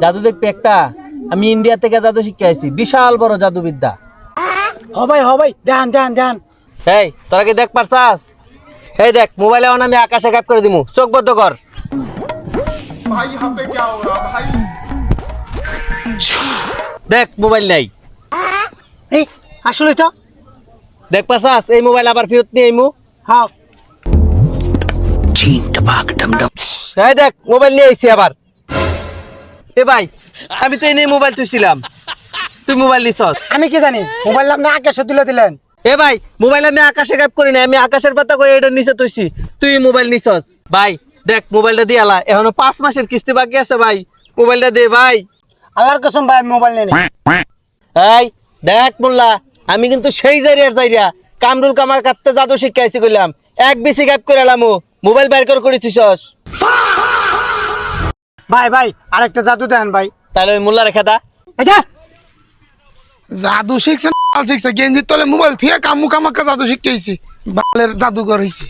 জাদু দেখবি একটা? আমি ইন্ডিয়া থেকে জাদু শিখে আইছি, বিশাল বড় জাদুবিদ্যা। হ ভাই দেন। এই তোরা কি দেখ পারছাস? এই দেখ মোবাইলে অন আমি আকাশে গায়েব করে দিমু, চোখ বদ্ধ কর। भाई यहाँ पे क्या हो रहा भाई? দেখ মোবাইল নাই। এই আসলে তো দেখ পারছাস? এই মোবাইল আবার ফেরত নিয়ে আইমু। হ্যাঁ এই দেখ মোবাইল নিয়ে আইছি আবার। এ ভাই আমি তো এই নিয়ে মোবাইল তুইছিলাম, তুই মোবাইল নিছস। আমি কি জানি মোবাইল আপনি আকাশে তুলে দিলেন। এ ভাই মোবাইল আমি আকাশে গায়েব করি না, আমি আকাশের পাতা করে এটা নিচে তুইছি, তুই মোবাইল নিছস। ভাই দেখ মোবাইলটা দিয়ে আলা, এখনো 5 মাসের কিস্তি বাকি আছে ভাই, মোবাইলটা দে ভাই। আল্লাহর কসম ভাই আমি মোবাইল নেই। এই দেখ মোল্লা, আমি কিন্তু সেই জায়গায় কামরুল কামাল কাটতে জাদু শিখাইছি কইলাম, এক বিসি গায়েব করে এলাম, মোবাইল বের করে তুইছস। ভাই আরেকটা জাদু দেন ভাই। তাহলে ওই মোল্লা রেখে দা। এটা জাদু শিখছে গেঞ্জির তলে মোবাইল থেকে কামু কামাক্কা জাদু শিখেছি বালের জাদুঘর হয়েছে।